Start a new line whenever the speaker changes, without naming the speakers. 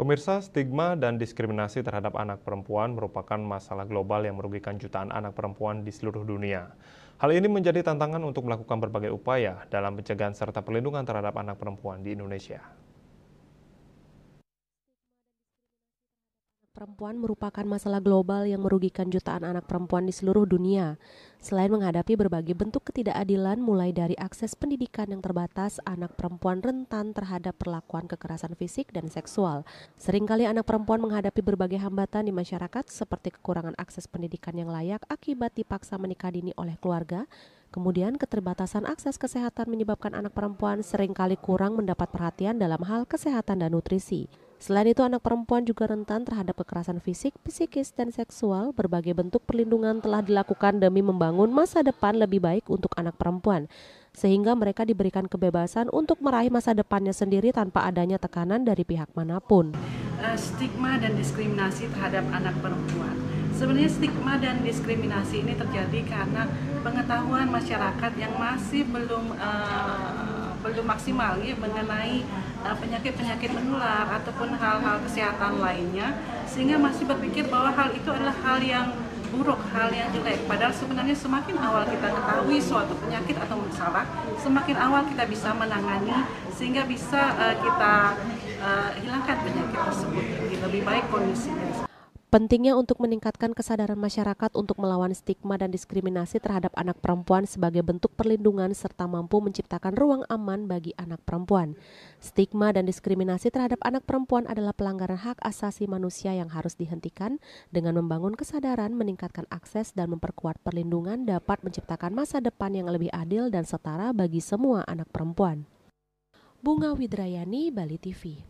Pemirsa, stigma dan diskriminasi terhadap anak perempuan merupakan masalah global yang merugikan jutaan anak perempuan di seluruh dunia. Hal ini menjadi tantangan untuk melakukan berbagai upaya dalam pencegahan serta perlindungan terhadap anak perempuan di Indonesia.
Perempuan merupakan masalah global yang merugikan jutaan anak perempuan di seluruh dunia. Selain menghadapi berbagai bentuk ketidakadilan mulai dari akses pendidikan yang terbatas, anak perempuan rentan terhadap perlakuan kekerasan fisik dan seksual. Seringkali anak perempuan menghadapi berbagai hambatan di masyarakat seperti kekurangan akses pendidikan yang layak akibat dipaksa menikah dini oleh keluarga. Kemudian keterbatasan akses kesehatan menyebabkan anak perempuan seringkali kurang mendapat perhatian dalam hal kesehatan dan nutrisi. Selain itu, anak perempuan juga rentan terhadap kekerasan fisik, psikis, dan seksual. Berbagai bentuk perlindungan telah dilakukan demi membangun masa depan lebih baik untuk anak perempuan, sehingga mereka diberikan kebebasan untuk meraih masa depannya sendiri tanpa adanya tekanan dari pihak manapun.
Stigma dan diskriminasi terhadap anak perempuan. Sebenarnya stigma dan diskriminasi ini terjadi karena pengetahuan masyarakat yang masih belum maksimal ya, mengenai penyakit-penyakit menular ataupun hal-hal kesehatan lainnya, sehingga masih berpikir bahwa hal itu adalah hal yang buruk, hal yang jelek. Padahal sebenarnya semakin awal kita ketahui suatu penyakit atau masalah, semakin awal kita bisa menangani sehingga bisa kita hilangkan penyakit tersebut, lebih baik kondisinya.
Pentingnya untuk meningkatkan kesadaran masyarakat untuk melawan stigma dan diskriminasi terhadap anak perempuan sebagai bentuk perlindungan serta mampu menciptakan ruang aman bagi anak perempuan. Stigma dan diskriminasi terhadap anak perempuan adalah pelanggaran hak asasi manusia yang harus dihentikan. Dengan membangun kesadaran, meningkatkan akses, dan memperkuat perlindungan dapat menciptakan masa depan yang lebih adil dan setara bagi semua anak perempuan. Bunga Widrayani, Bali TV.